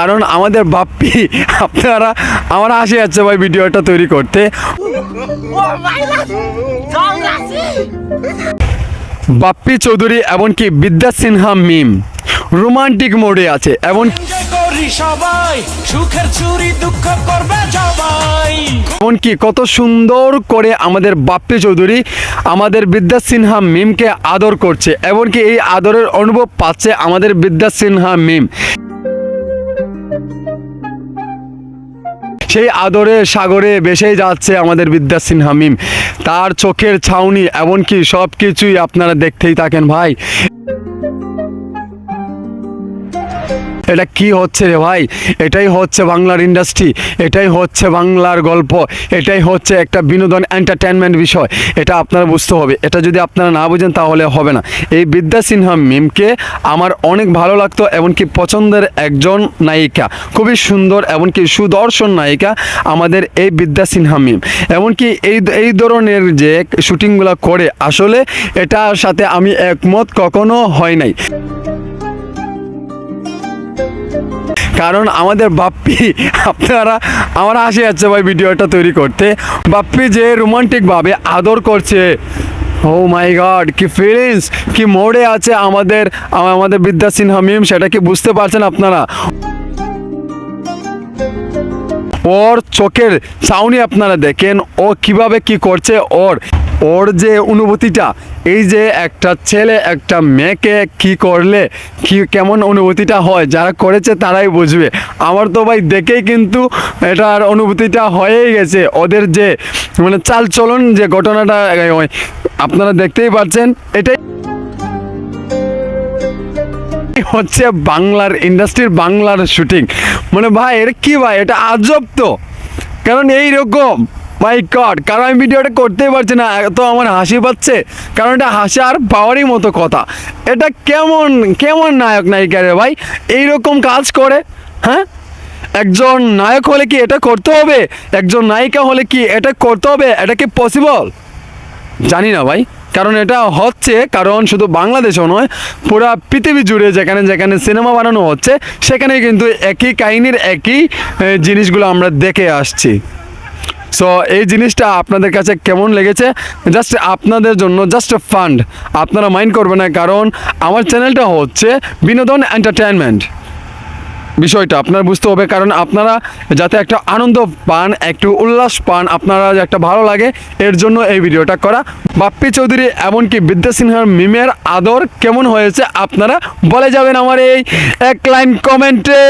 কারণ আমাদের বাপ্পি আমার হাসি যাচ্ছে ভাই ভিডিওটা তৈরি করতে। বাপ্পি চৌধুরী এমনকি বিদ্যা সিনহা মিম রোমান্টিক মোডে আছে, এমনকি কত সুন্দর করে আমাদের বাপ্পি চৌধুরী আমাদের বিদ্যা সিনহা মিমকে আদর করছে, এমনকি এই আদরের অনুভব পাচ্ছে আমাদের বিদ্যা সিনহা মিম। সেই আদরের সাগরে ভেসে যাচ্ছে আমাদের বিদ্যা সিনহা মিম, তার চোখের ছাউনি এমনকি সব কিছুই আপনারা দেখতেই থাকেন ভাই। এটা কি হচ্ছে রে ভাই? এটাই হচ্ছে বাংলার ইন্ডাস্ট্রি, এটাই হচ্ছে বাংলার গল্প, এটাই হচ্ছে একটা বিনোদন এন্টারটেনমেন্ট বিষয়। এটা আপনারা বুঝতে হবে, এটা যদি আপনারা না বুঝেন তাহলে হবে না। এই বিদ্যা সিনহা মিমকে আমার অনেক ভালো লাগতো, এমনকি পছন্দের একজন নায়িকা, খুবই সুন্দর এমনকি সুদর্শন নায়িকা আমাদের এই বিদ্যা সিনহা মিম। এমনকি এই ধরনের যে শুটিংগুলো করে আসলে এটার সাথে আমি একমত কখনো হয় নাই। কারণ আমাদের বাপ্পি আমার হাসি যাচ্ছে ভাই ভিডিওটা তৈরি করতে। বাপ্পি যে রোমান্টিকভাবে আদর করছে, ও মাই গড, কি ফিলিংস, কি মোড়ে আছে আমাদের বিদ্যা সিনহা মিম, সেটা কি বুঝতে পারছেন আপনারা? ওর চোখের ছাউনি আপনারা দেখেন, ও কিভাবে কি করছে, ওর যে অনুভূতিটা, এই যে একটা ছেলে একটা মেয়েকে কি করলে কেমন অনুভূতিটা হয়, যারা করেছে তারাই বুঝবে। আমার তো ভাই দেখেই কিন্তু এটার অনুভূতিটা হয়েই গেছে। ওদের যে মানে চালচলন, যে ঘটনাটা আপনারা দেখতেই পাচ্ছেন, এটাই হচ্ছে বাংলার ইন্ডাস্ট্রির বাংলার শুটিং। মানে ভাই এটা কি ভাই, এটা আজব তো। কারণ এইরকম মাই গড, কারণ আমি ভিডিওটা করতেই পারছি না, এত আমার হাসি পাচ্ছে, কারণ এটা হাসার পাওয়ারই মতো কথা। এটা কেমন নায়ক নায়িকা রে ভাই, এইরকম কাজ করে? হ্যাঁ, একজন নায়ক হলে কি এটা করতে হবে? একজন নায়িকা হলে কি এটা করতে হবে? এটা কি পসিবল? জানি না ভাই। কারণ এটা হচ্ছে, কারণ শুধু বাংলাদেশও নয়, পুরা পৃথিবী জুড়ে যেখানে যেখানে সিনেমা বানানো হচ্ছে সেখানে কিন্তু একই কাহিনীর একই জিনিসগুলো আমরা দেখে আসছি। সো এই জিনিসটা আপনাদের কাছে কেমন লেগেছে? জাস্ট আপনাদের জন্য, জাস্ট ফান্ড, আপনারা মাইন্ড করবেন না, কারণ আমার চ্যানেলটা হচ্ছে বিনোদন এন্টারটেনমেন্ট। বিষয়টা আপনারা বুঝতে হবে, কারণ আপনারা যাতে একটা আনন্দ পান, একটু উল্লাস পান, আপনারা একটা ভালো লাগে, এর জন্য এই ভিডিওটা করা। বাপ্পি চৌধুরী এমনকি বিদ্যা সিনহার মিমের আদর কেমন হয়েছে আপনারা বলে যাবেন আমার এই এক লাইন কমেন্টে।